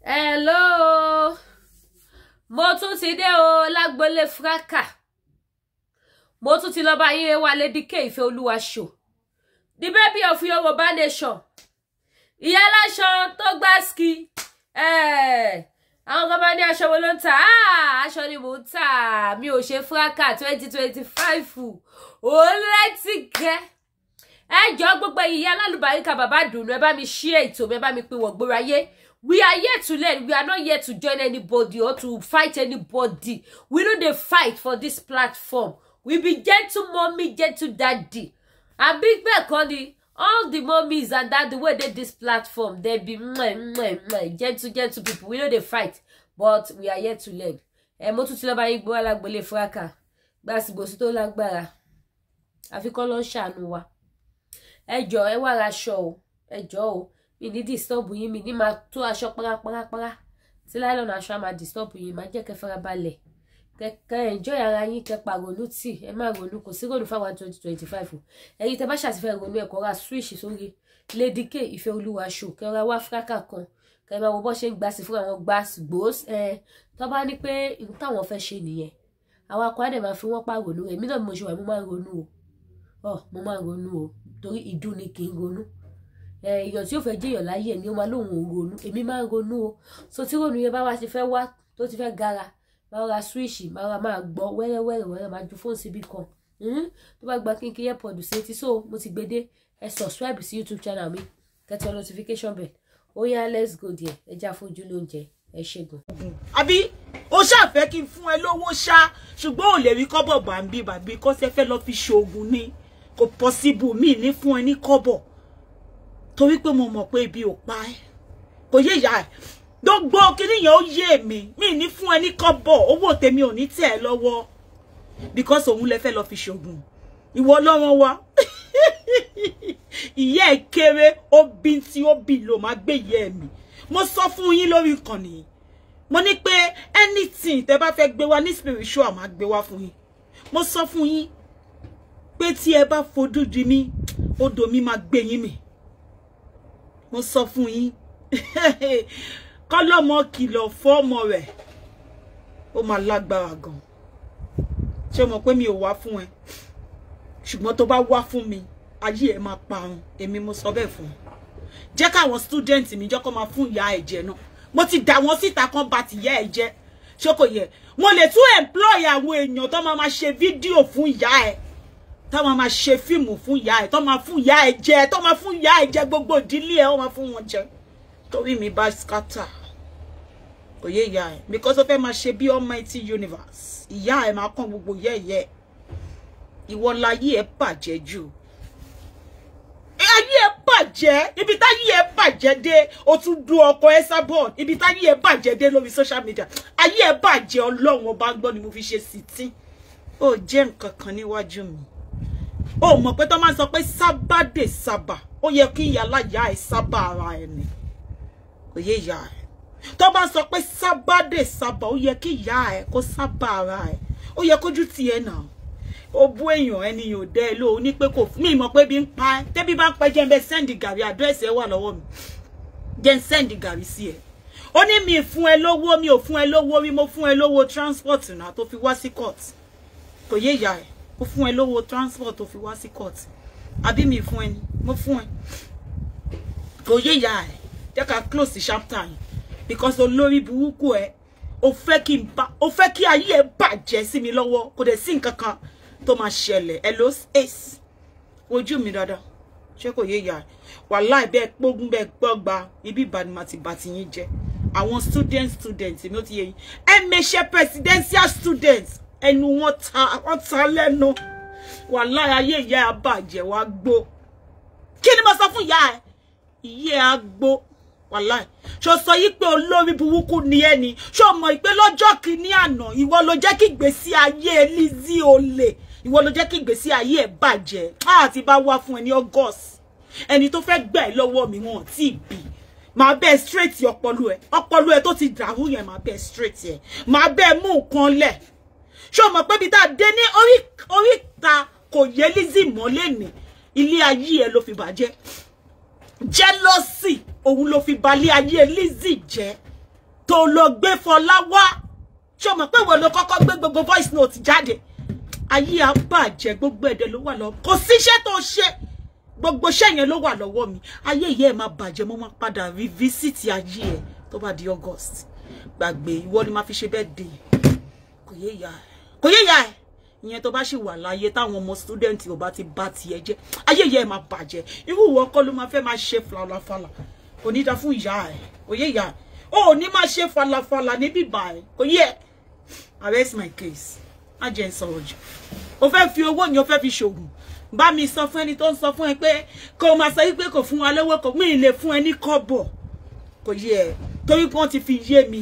Hello, mo tún ti dé o lágbolé fraka. Mo tún ti lọ bá yín wá Lady K Ifeoluwa show. The baby of Yoruba nation. Ìyá láṣọ tó gbáski. Àwọn kan bá ní aṣọ wo ló ń tà. Aṣọ ni mò ń tà. Mi ò ṣe fraka 2025. Ó lẹ́tí gẹ́. Ẹ jọ̀ọ́ gbogbo ìyá alálùbáríkà bàbá dùnú ẹ bá mi share ètò mi ẹ bá mi pín wọ̀ gbòòrò ayé. We are here to learn. We are not here to join anybody or to fight anybody. We don't dey fight for this platform. We be gentle mommy, gentle daddy. And big Bekoni, all the mommies and daddy way they this platform, they be gentle people. We know they fight, but we are here to learn. Mo tún ti lọ bá yín gbọ́ alágbélé fraka. Gbàsìgbòsí tó lágbára. Àfi kọ́ ló ń ṣàánú wa. Ẹ jọ̀ọ́ ẹ wá raṣọ o. Ẹ jọ̀ọ́ o. Mi ní disturb yín, mi ní máa tó aṣọ para. Tí láìlọ́nà aṣọ máa disturb yín, máa jẹ́ kẹ́ farabalẹ̀. Kẹ́ enjoy ara yín, kẹ́ pa ronú tì, ẹ má ronú, kò sí ronú fáwọn 2025. Ẹ̀yin tẹ́ bá ṣàtìfẹ́ ronú ẹ kó ra switch sórí Lady K Ifeoluwa show, kẹ́ ra wá fraka kan, kẹ́ máa wo bó ṣe ń gbà sí fún àwọn gbòs tó bá ní pé nǹkan táwọn fẹ́ ṣe nìyẹn. Àwọn akọ á dẹ̀ máa fi wọ́n pa ronú. Èmi náà mo ṣe wà mo máa ronú o. Mo máa ronú o, torí ìdùn ni kì í ronú. Èèyàn tí ó fẹ́ jẹ́yàn láyé ni ó máa lóhun ronú. Èmi máa ronú o. So tí ronú yẹn bá wá ti fẹ́ wá tó ti fẹ́ gara, máa ra switch, máa gbọ́ wẹ́rẹ́wẹ́rẹ́ máa ju fóònù síbí kan. Tó bá gba kínkín airpod sétí, so mo ti gbédé. Ẹ subscribe sí YouTube channel mi, kẹ́tọ́ notification bell. Ó yá, let's go there. Ẹ já fojú lóúnjẹ. Ẹ ṣẹ́gun. Àbí ó ṣàfẹ́ kí n fún ẹ lówó ṣá, ṣùgbọ́n ò lè rí kọ́bọ̀ bàbí bàbí kó ṣe fẹ́ lọ fi ṣoògùn ni. Kò possible mi ní fún ẹ ní kọ́bọ̀. Torí pé mo mọ̀ pé ibi ò pa ẹ́. Kò yé ìyá ẹ̀. Gbogbo kíní yẹn ó yé mi ní fún ẹ ní kọ́bọ̀, owó tèmi ò ní tẹ̀ ẹ́ lọ́wọ́. Because òun lè fẹ́ lọ fi ṣoògùn. Ìwọ lọ́wọ́ wa. Ìyá ẹ̀ kéré, ó bí tí ó bí ló máa gbé ìyá ẹ̀ mi. Mo sọ fún yín lórí ìkànnì. Mo ní pé anything tẹ́ bá fẹ́ gbé wá ní spiritual máa gbé wá fún yín. Mo sọ fún yín pé tí ẹ bá fojú di mí, odò mi máa gbé yín mì. Mo sọ fún yín. Kọ́lọ́mọ kìlọ̀ fọ́mọ rẹ̀. Ó máa lágbára gan. Ṣé mọ̀ pé mi ò wá fún ẹ? Ṣùgbọ́n tó bá wá fún mi, ayé ẹ máa parun. Èmi mo sọ bẹ́ẹ̀ fún ẹ. Jẹ́ káwọn student mi jẹ́ kó máa fún ìyá ẹ̀ jẹ náà. Mo ti dà wọ́n síta kan bá ti ìyá ẹ̀ jẹ. Ṣé kò yẹ? Mo lè tún employ àwọn èèyàn tó máa ṣe fídíò fún ìyá ẹ̀. Tó máa ṣe fíìmù fún ìyá ẹ̀, tó máa fún ìyá ẹ̀ jẹ, tó máa fún ìyá ẹ̀ jẹ gbogbo ìdílé ẹ̀, ó máa fún wọn jẹ. Torí mi bá scatter. Kò yé ìyá ẹ̀. Because ó fẹ́ máa ṣe bí Almighty Universe. Ìyá ẹ̀ máa kàn gbogbo yẹ́yẹ́. Ìwọ láyé ẹ̀ bàjẹ́ jù. Ayé ẹ̀ bàjẹ́. Ibi táyé ẹ̀ bàjẹ́ dé, ó tún du ọkọ ẹ̀ sábọ̀. Ibi táyé ẹ̀ bàjẹ́ dé lórí social media. Ayé ẹ̀ bàjẹ́, Ọlọ́run ọba gbọ́ ni mo fi ṣe sìtì. Ó jẹ́ nǹkan kan níwájú mi. Ó mọ̀ pé tó máa sọ pé sábàdé sábà. Ó yẹ kí ìyá láyà ẹ̀ sábà ara ẹ̀ ni. Kò yé ìyá ẹ̀. Tó bá sọ pé sábàdé sábà, ó yẹ kí ìyá ẹ̀ kó sábà ara ẹ̀. Ó yẹ kójú ti ẹ̀ náà. Ó bú èèyàn ẹni yóò dẹ́ ló ní pé kò fún mi mọ̀ pé bí ń pa ẹ́. Tẹ́bí bá ń pẹ́ jẹ́ ń bẹ send gàrí address ẹ wà lọ́wọ́ mi. Jẹ́ ń send gàrí sí ẹ. Ó ní mi fún ẹ lówó, mi ò fún ẹ lówó rí, mo fún ẹ lówó transport náà tó fi wá sí court. Kò yé ìyá ẹ̀. Mo fún ẹ lówó transport tó fi wá sí court. Àbí mi fún ẹ ni, mo fún ẹ. Kò yé ìyá ẹ̀. Jẹ́ ká close the chapter yìí. Because olórí burúkú ẹ, ó fẹ́ kí ayé ẹ bàjẹ́ sí mi lọ́wọ́. Kò dẹ̀ sí nǹkan kan tó máa ṣẹlẹ̀. Hello ace. Ojú mi dáadáa. Ṣé kò yé ìyá ẹ̀? Wàláhì bẹ́ẹ̀ pógún bẹ́ẹ̀ gbọ́gba ibi ìbàdí màtí bàtí yín jẹ́. Àwọn students mi ó ti yé yín. Ẹ mẹ́ṣẹ́ presidential students. Ẹnu wọn ta lẹ́nu. Wàláhì ayé ìyá ẹ̀ bàjẹ́ wá gbó. Kí ni mo sọ fún ìyá ẹ̀? Ìyá ẹ̀ gbó. Wàláhì. Ṣó sọ yí pé olórí burúkú ni ẹni. Ṣó mọ̀ pé lọ́jọ́ kìíní àná ìwọ ló jẹ́ kí ìgbésí ayé Lizzy olè. Ìwọ ló jẹ́ kí ìgbésí ayé ẹ̀ bàjẹ́. Àti bá wá fún ẹ ní August. Ẹni tó fẹ́ gbà ẹ́ lọ́wọ́ mi wọn tí bí. Màá bẹ́ẹ̀ straight ọpọlọ ẹ tó ti dàrú yẹn màá bẹ́ẹ̀ straight ẹ. Màá bẹ́ẹ̀ mú nǹkan lẹ̀. Ṣó mọ̀ pé bí tá dé ní oríta kò yé Lizzy mọ́ lẹ́ni. Ilé ayé ẹ ló fi bàjẹ́. Jealousy òun ló fi balẹ̀ ayé Lizzy jẹ́. tó lọ gbé Fọlá wá ṣó mọ̀ pé wọ́n ló kọ́kọ́ gbé gbogbo voice note jáde ayé á bàjẹ́ gbogbo ẹ̀dẹ̀ ló wà lọ́wọ́ kò síṣẹ́ tó ṣe gbogbo iṣẹ́ yẹn ló wà lọ́wọ́ mi ayé yẹ máa bàjẹ́ mo máa padà revisit ayé ẹ̀ tó bá di August gbàgbé ìwọ ni máa fi ṣe birthday kò yé ìyá ẹ̀ ìyẹn tó bá sì wà láyé táwọn ọmọ student ò bá ti bá tiẹ̀ jẹ́ ayé yẹ máa bàjẹ́ irú ìwọ kọ́ ló máa fẹ́ máa ṣe falafala kò ní dá fún ìyá ẹ̀ kò yé ìyá ẹ̀ ó ní máa ṣe falafala níbí báyìí kò yé arrest my case má jẹ́ n sọ̀rọ̀ jù o fẹ́ fi owó yẹn o fẹ́ fi ṣògùn bá mi sọ fún ẹni tó ń sọ fún ẹ pé kó máa sọ pé kò fún wa lọ́wọ́ kò mí lè fún ẹ ní kọ́bọ̀ kò yé ẹ torí pé wọ́n ti fi yé mi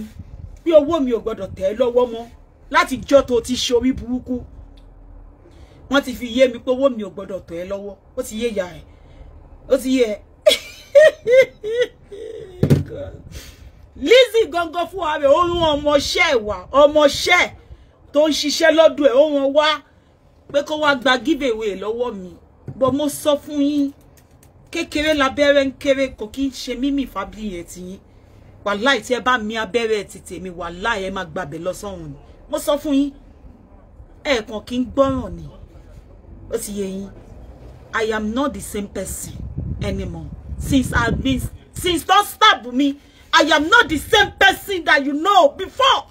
bí owó mi ò gbọ́dọ̀ tẹ̀ ẹ́ lọ́wọ́ mọ́ láti jọ́ tó ti ṣorí burúkú wọ́n ti fi yé mi pé owó mi ò gbọ́dọ̀ tẹ̀ ẹ́ lọ́wọ́ ó ti yé ìyá ẹ̀ ó ti yé ẹ Lizzy gangan fún wa rẹ̀ ó rán ọmọọṣẹ́ tó ń ṣiṣẹ́ lọ́dún ẹ̀ ó rán wá pé kó wá gba giveaway lọ́wọ́ mi bọ́ mo sọ fún yín kékeré labẹ́rẹ́ ń kéré kò kí ń ṣe mímì fábílì ẹ̀ tí yín wàláì tí ẹ bá mi abẹ́rẹ́ ti tèmi wàláì ẹ máa gbàbẹ̀ lọ sọ́run ni mo sọ fún yín ẹ̀ẹ̀kan kí ń gbọ́ràn ni ó ti yé yín I am not the same person anymore since don't stab me I am not the same person that you know before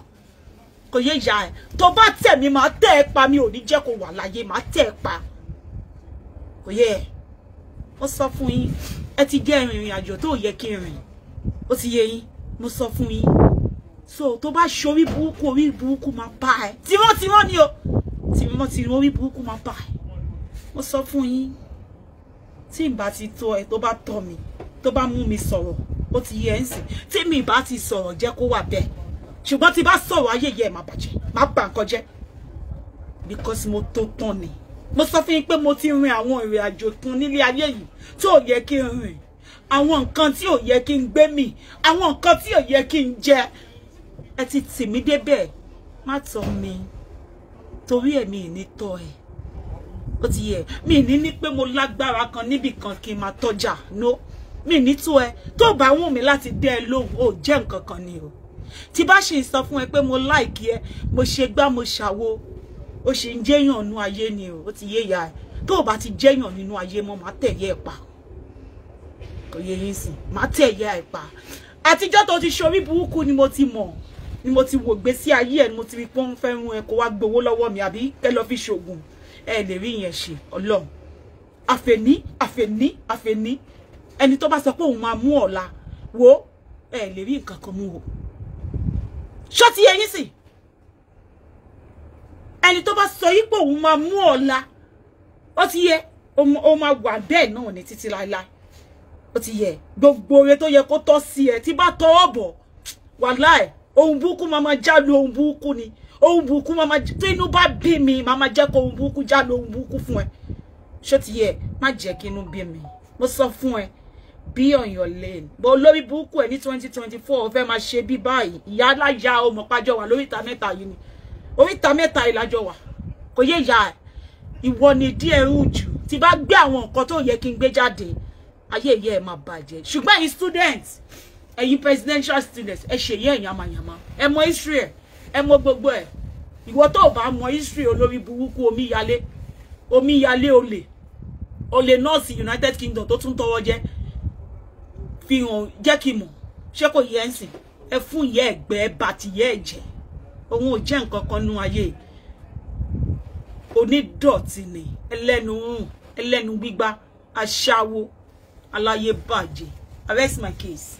kò yé ìyá ẹ tó bá tẹ̀ mí máa tẹ̀ ẹ́ pa mi ò ní jẹ́ kó wà láyé máa tẹ̀ ẹ́ pa kò yé ẹ ó sọ fún yín ẹ ti jẹ́ ìrìn àjò tó yẹ kí n rìn ó ti yé yín mo sọ fún yín so tó bá ṣorí burúkú orí burúkú máa bá ẹ tìmọ́tìmọ́ ni o tìmọ́tìmọ́ orí burúkú máa bá ẹ mo sọ fún yín tí n bá ti tó ẹ tó bá tọ́ mi tó bá mú mi sọ̀rọ̀ ó ti yé ẹ ń sìn tí mi bá ti sọ̀rọ̀ jẹ́ kó wà bẹ́ẹ̀ ṣùgbọ́n tí bá sọ̀rọ̀ ayé yẹ máa bàjẹ́ máa bà nǹkan jẹ́ because mo tó tán ni mo sọ fún yín pé mo ti rin àwọn ìrìn àjò kan nílé ayé yìí tí ò yẹ kí n rìn àwọn nǹkan tí ò yẹ kí n gbé mì àwọn nǹkan tí ò yẹ kí n jẹ ẹ ti tì mí débẹ̀ má tọ́ mi torí ẹ̀mí ìní tọ́ ẹ ó ti yẹ mi ní pé mo lágbára kan níbì kan kí n máa tọ́jà no mi ní tó ẹ tó bá wù mí láti dé ẹ lóhùn ó jẹ́ nǹkan kan ni o tí bá ṣe sọ fún ẹ pé mo like ẹ mo ṣe gbá mo ṣàwo ó ṣe ń jẹ́yàn nínú ayé ni o ó ti yé ìyá ẹ tó bá ti jẹ́yàn nínú ayé mọ́ máa tẹ̀yẹ ẹ̀ pa kò yé yín sìn máa tẹ̀yẹ ẹ̀ pa àtijọ́ tó ti ṣorí burúkú ni mo ti mọ̀ ni mo ti wò gbé sí ayé ẹ̀ ni mo ti rí pọ́n fẹ́ rún ẹ kó wá gbowó lọ́wọ́ mi àbí kẹ́ lọ fi ṣògùn ẹ lè rí yẹn ṣe ọlọ́run àfẹ̀ní ẹni tó bá sọ pé òun máa mú ọ̀la wo ẹ lè rí nǹkan kan mú o ṣó ti yé yín sì ẹni tó bá sọ yí pé òun máa mú ọ̀la ó ti yẹ ó máa wà bẹ́ẹ̀ náà ní títí láéláé ó ti yẹ gbogbo ore tó yẹ kó tọ́ sí ẹ tí bá tọwọ́ bọ̀ wàláì ohun burúkú máa já lu ohun burúkú ni ohun burúkú máa tí inú bá bí mi máa jẹ́ kó ohun burúkú já lu ohun burúkú fún ẹ ṣó ti yẹ má jẹ́ kí inú bí mi mo sọ fún ẹ be on your lane bó olórí burúkú ẹ ní 2024 ó fẹ́ máa ṣe bí báyìí ìyá aláya ọmọ pájọ wà lórí ìta mẹ́ta yìí ni orí ìta mẹ́ta ìlàjọ wà kò yé ìyá ẹ ìwọ ni díẹ̀ rú jù tí bá gbé àwọn nǹkan tó yẹ kí n gbé jáde ayé ìyá ẹ máa bàjẹ́ ṣùgbọ́n ẹ̀yin students ẹ̀yin presidential students ẹ ṣe yẹ yamayama ẹ mọ history ẹ mọ gbogbo ẹ ìwọ tó bá mọ history olórí burúkú omíyalé olè nọ́ọ̀sì United Kingdom tó tún tọwọ́ jẹ́ fi hàn jẹ́ kí mọ̀ ṣé kò yẹ ń sìn ẹ fún ìyá ẹ̀gbẹ́ bá ti yẹ ẹ̀jẹ̀ òun ò jẹ́ nǹkan kan nú ayé onídọ̀tí ni ẹlẹ́nu rùn ẹlẹ́nu gbígbá aṣáwo aláyé bàjẹ́ arrest my case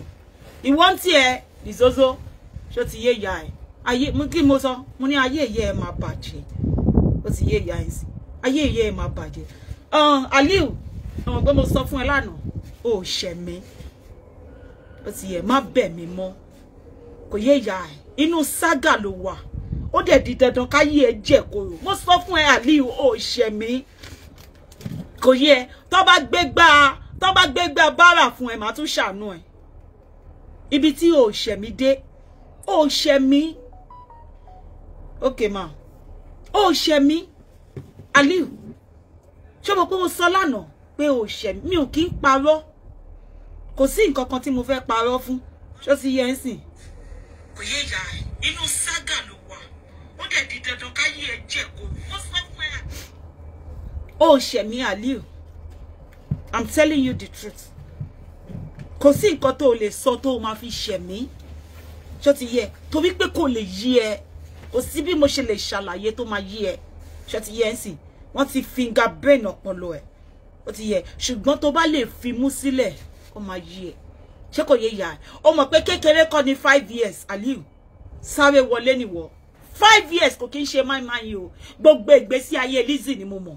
ìwọ́n tí ẹ ìzozo ṣó ti yé ìyá ẹ ayé kí mo sọ mo ní ayé ìyá ẹ máa bàjẹ́ ó ti yé ìyá ẹ sí ayé ìyá ẹ máa bàjẹ́ Aliu ọmọ pé mo sọ fún ẹ lánàá ó ṣẹ̀mí ó ti yẹ má bẹ̀ mí mọ́ kò yé ìyá ẹ inú sága ló wà ó dẹ̀ di dandan káyé ẹ jẹ́ kóró mo sọ fún ẹ Aliu ó ṣẹ̀mí kò yẹ tó bá gbégbá bára fún ẹ má tún ṣàánú ẹ ibi tí ó ṣẹ̀mí dé ó ṣẹ̀mí okay ma ó ṣẹ̀mí Aliu ṣé mo pé mo sọ lánàá pé ó ṣẹ̀mí mi ò kí ń parọ́ kò sí nǹkan kan tí mo fẹ́ parọ́ fún ṣó sì yẹ ń sìn kò yé ìyá ẹ̀ inú sága ló wà ó dẹ̀ di dandan káyé ẹ jẹ́ kó wọ́n sọ fún ẹ. ó ṣẹ̀mí Aliu, I'm telling you the truth. Kò sí nǹkan tó lè sọ tó máa fi ṣẹ̀mí ṣó ti yẹ torí pé kò lè yí ẹ kò sí bí mo ṣe lè ṣàlàyé tó máa yí ẹ ṣó ti yẹ ń sìn wọ́n ti finger brain ọpọlọ ẹ ó ti yẹ ṣùgbọ́n tó bá lè fi mú sílẹ̀ ó máa yí ẹ ṣé kò yé ìyá ẹ ó mọ̀ pé kékeré kọ́ ni 5 years Aliu sáré wọlé nìwọ 5 years kò kí ń ṣe máa yìí o gbogbo ìgbésí ayé Lizzy ni mo mọ̀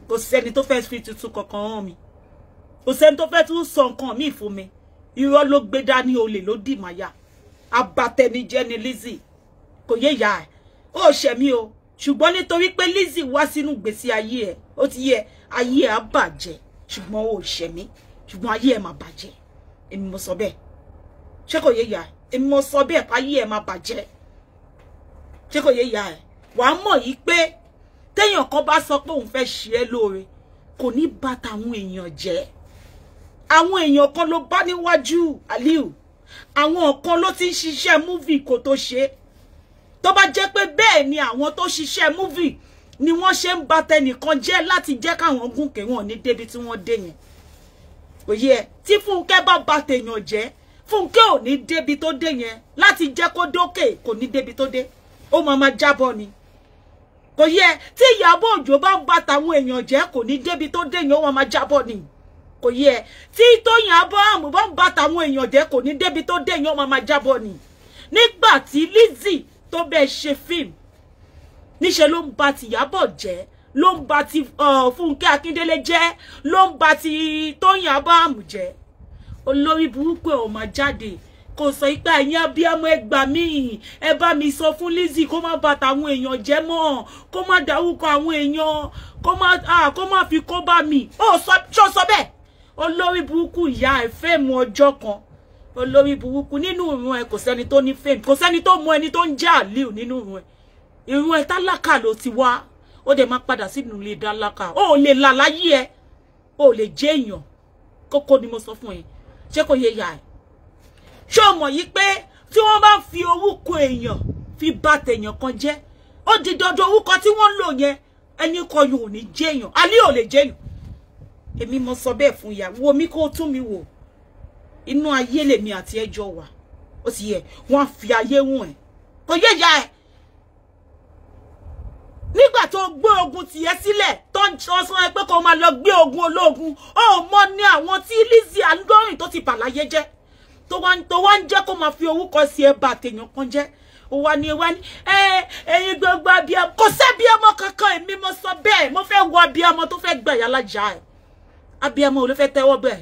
kò sẹ́ni tó fẹ́ fi tuntun kankan hàn mi kò sẹ́ni tó fẹ́ tún sọ nǹkan míì fún mi irọ́ ló gbé dání olè ló dì máyà abatẹnijẹ́ ni Lizzy kò yé ìyá ẹ̀ ó ṣẹ̀mí o ṣùgbọ́n nítorí pé Lizzy wá sínú ìgbésí ayé ẹ̀ ó ti yẹ ayé ẹ̀ á bàjẹ́ ṣùgbọ́n ó ṣẹ̀mí ṣùgbọ́n ayé ẹ̀ máa bàjẹ́ èmi mo sọ bẹ́ẹ̀ ṣé kò yé ìyá ẹ̀ èmi mo sọ bẹ́ẹ̀ pé ayé ẹ̀ máa bàjẹ́ ṣé kò yé ìyá ẹ̀ wàá mọ̀ yìí pé téèyàn kan bá sọ pé òun fẹ́ ṣe é lóore kò ní bà tàwọn èèyàn jẹ́ àwọn èèyàn kan ló bá níwájú Aliu àwọn kan ló ti ń ṣiṣẹ́ múvì kó tó ṣe tó bá jẹ́ pé bẹ́ẹ̀ ni àwọn tó ṣiṣẹ́ múvì ni wọ́n ṣe ń bà tẹnìkan jẹ́ láti jẹ́ káwọn gúnkè wọn ní débi tí wọ́n dé yẹn kò yẹ tí Fúnkẹ́ bá bà tèèyàn jẹ́ Fúnkẹ́ ò ní débi tó dé yẹn láti jẹ́ kó dókè kò ní débi tó dé ó máa jábọ́ ni kò yẹ tí Ìyábọ̀ Òjó bá ń bà tàwọn èèyàn jẹ́ kò ní débi tó dé yẹn ó máa jábọ́ ni kò yẹ tí Tóyìn Abraham bá ń bà tàwọn èèyàn jẹ́ kò ní débi tó dé yẹn ó máa jábọ́ ni nígbà tí Lizzy tó bẹ́ẹ̀ ṣe fíìmù níṣẹ́ ló ń bà ti Ìyábọ̀ jẹ́ ló ń bà ti Fúnkẹ́ Akíndélé jẹ́ ló ń bà ti Tóyìn Abraham jẹ́ olórí burúkú ẹ̀ ò máa jáde kò sọ pé ẹ̀yin abiyamọ ẹ gbà mí ẹ bá mi sọ fún Lizzy kó má bà tàwọn èèyàn jẹ́ mọ́ kó má dárúkọ àwọn èèyàn kó má fi kó bá mi ó sọ bẹ́ẹ̀ olórí burúkú ìyá ẹ fẹ́ẹ̀mù ọjọ́ kan olórí burúkú nínú ìrun ẹ kò sẹ́ni tó ní fẹ́ẹ̀mù kò sẹ́ni tó mọ ẹni tó ń jẹ́ Aliu nínú ìrun ẹ tálákà ló ti wá ó dẹ̀ máa padà sínú ilé dálákà ó lè là láyé ẹ ó lè jẹ́ èèyàn kókó ni mo sọ fún ẹ ṣé kò yé ya ẹ ṣé o mọ̀ yìí pé tí wọ́n bá fi orúkọ èèyàn fi bà tèèyàn kan jẹ́ ó di dandan orúkọ tí wọ́n lò yẹn ẹni kan yóò ní jẹ́ èèyàn Aliu ò lè jẹ́ èèyàn èmi mo sọ bẹ́ẹ̀ fún ìyá wo mi kó tún mi wò inú ayé lèmi àti ẹjọ́ wà ó ti yẹ wọ́n fi ayé wọ̀n ẹ̀ kò yé ìyá ẹ̀ nígbà tó gbé ogun tiẹ̀ sílẹ̀ tó ń sọ ẹ pé kó máa lọ gbé ogun ológun ó mọ̀ ní àwọn tí Lizzy Anjorin tó ti bàláyé jẹ́ tó wá ń jẹ́ kó máa fi orúkọ sí ẹ bà tèèyàn kan jẹ́ ó wá ní ẹ̀yin gbogbo abiyamọ kò sẹ́bíamọ kankan èmi mo sọ bẹ́ẹ̀ mo fẹ́ wọ abiyamọ tó fẹ́ gbà yálà já ẹ̀ abiyamọ ò ló fẹ́ tẹ́wọ́ bẹ́ẹ̀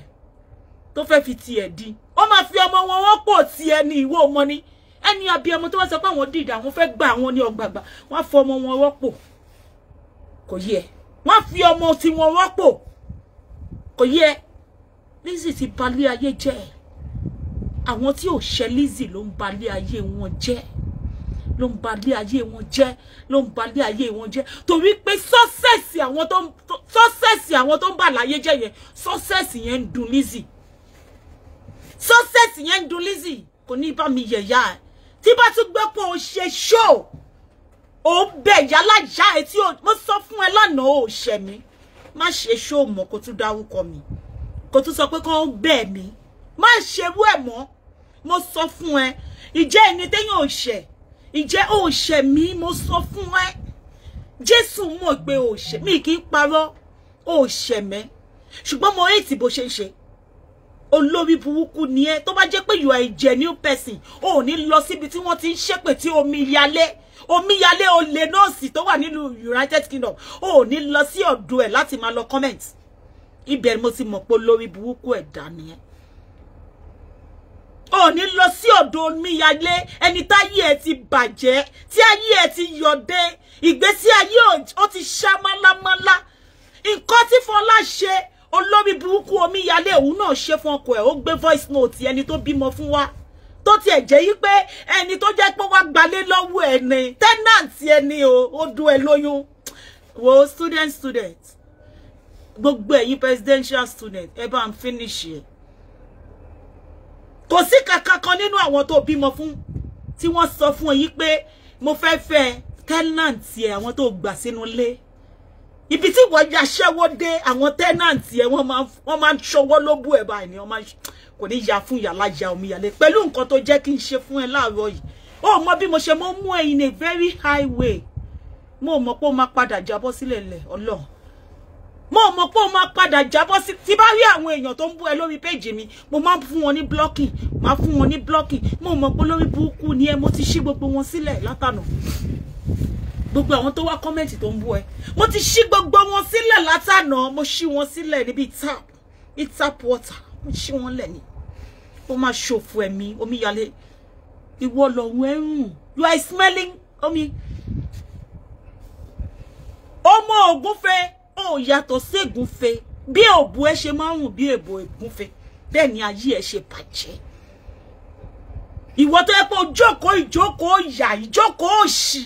tó fẹ́ fi tiẹ̀ di ó máa fi ọmọ wọn wọ́n pọ̀ tiẹ̀ ní ìwọ ọmọ ni ẹni abiyamọ tó wá sọ pé àwọn dìde àwọn fẹ́ gbà àwọn ní ọgbàgbà wọ́n fọ ọmọ wọn rọ́pò kò yẹ wọ́n fi ọmọ tí wọn rọ́pò kò yẹ Lizzy ti balẹ̀ ayé jẹ́ àwọn tí ò ṣe Lizzy ló ń balẹ̀ ayé wọn jẹ́ ló ń balẹ̀ ayé wọn jẹ́ ló ń balẹ̀ ayé wọn jẹ́ torí pé sọ́sẹ̀sì àwọn tó ń bà láyé jẹ́ yẹn sọ́sẹ̀sì yẹn ń dùn Lizzy sọ́sẹ̀sì yẹn ń dùn Lizzy kò ní bá mi yẹ̀yà ẹ̀ tí bá tún gbé pé o ṣe ṣó o bẹ̀ yálà já ẹ tí mo sọ fún ẹ lánàá o ṣẹ̀ mí má ṣe ṣó mọ́ kó tún dárúkọ mi kó tún sọ pé kó bẹ̀ mí má ṣerú ẹ̀ mọ́ mo sọ fún ẹ ìjẹ́ ẹni téèyàn ò ṣẹ̀ ìjẹ́ ò ṣẹ̀ mí mo sọ fún ẹ Jésù mọ̀ pé ò ṣẹ̀ mí kì í parọ́ ò ṣẹ̀ mẹ́ ṣùgbọ́n mo hate bó ṣe ń ṣe olórí burúkú ni ẹ tó bá jẹ́ pé you are a genuine person ó ní lọ síbi tí wọ́n ti ń ṣépè tí omíyalé olè nọ́ọ̀sì tó wà nínú United Kingdom ó ní lọ sí ọ̀dọ̀ ẹ̀ láti máa lọ comment ibẹ̀ mo ti mọ̀ pé olórí burúkú ẹ̀dá ni ẹ ó ní lọ sí ọ̀dọ̀ omíyalé ẹni táyé ẹ ti bàjẹ́ tí ayé ẹ ti yọ̀dé ìgbésí ayé ó ti ṣá málámálá nǹkan tí Fọlá ṣe olórí burúkú omíyalé òun náà ṣe fún ọkọ ẹ̀ ó gbé voice note ẹni tó bímọ fún wa tó tiẹ̀ jẹ́ yí pé ẹni tó jẹ́ pé wá gbalé lọ́wọ́ ẹ̀ ni tenant ẹni ó dún ẹ lóyún wo student gbogbo ẹ̀yin presidential student ẹ bá ń finish ẹ̀ kò sí kankan nínú àwọn tó bímọ fún tí wọ́n sọ fún yín pé mo fẹ́ fẹ́ tenant ẹ àwọn tó gbà sínú ilé ibi tí wọ́n ya ṣẹ́wó dé àwọn tenant ẹ wọ́n máa ń ṣọwọ́ lóbú ẹ̀ báyìí ni wọ́n máa kò ní ya fún ìyá lájà omíyalé pẹ̀lú nǹkan tó jẹ́ kí n ṣe fún ẹ láàárọ̀ yìí ó mọ bí mo ṣe mọ́ mú ẹ in a very high way mo mọ̀ pé ó máa padà jábọ́ sílẹ̀ lẹ̀ Ọlọ́run mo mọ̀ pé ó máa padà jábọ́ sí tí bá rí àwọn èèyàn tó ń bú ẹ lórí péjì mi mo máa ń fún wọn ní blocking máa fún wọn ní blocking mo mọ̀ pé lórí burúkú ni ẹ mo ti ṣí gbogbo wọn sílẹ̀ látànà gbogbo àwọn tó wá kọ́mẹ̀ntì tó ń bú ẹ mo ti ṣí gbogbo wọn sílẹ̀ látànà mo ṣí wọn sílẹ̀ níbi tap water mo ṣí wọn lẹ̀ ni ó máa ṣòfò ẹ̀mí omíyalé ìwọ lọ́rùn ẹ̀rùn you are smelling omi ọmọ ògúnfe ó yàtọ̀ sí ègúnfe bí òbú ẹ ṣe máa ń rùn bí èbò ègúnfe bẹ́ẹ̀ ni ayé ẹ ṣe bàjẹ́ ìwọ tó yẹ pé ìjókòó ìyà ìjókòó òṣì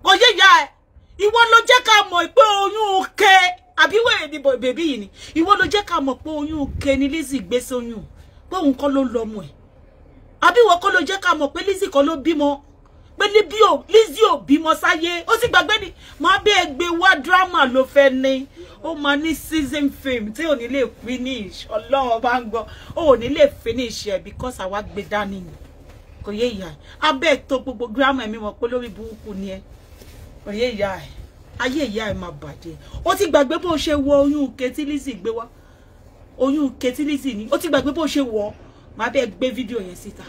kò yé ìyá ẹ ìwọ ló jẹ́ ká mọ̀ pé oyún ke àbí wèrè ni bèbí yìí ni ìwọ ló jẹ́ ká mọ̀ pé oyún ke ni Lizzy gbé sóyún pé òun kọ́ ló lọ́mọ ẹ̀ àbí ìwọ kọ́ ló jẹ́ ká mọ̀ pé Lizzy kọ́ ló bímọ pé Lizzy ò bímọ sáyé ó sì gbàgbé ni máa bí ẹgbẹ́ wá drama ló fẹ́ ní ó máa ní season film tí ò ní lè finish Ọlọ́run bá ń gbọ́ ó ní lè finish ẹ̀ because àwa gbé dání ni kò yé ìyá ẹ̀ abẹ́ tó gbogbo drama ẹ̀mí mọ̀ pé lórí burúkú ni ẹ kò yé ìyá ẹ̀ ayé ìyá ẹ̀ máa bàjẹ́ ó ti gbàgbé bó ṣe wọ oyún ketí Lizzy gbé wá oyún ketí Lizzy ni ó ti gbàgbé bó ṣe wọ máa bẹ́ẹ̀ gbé fídíò yẹn síta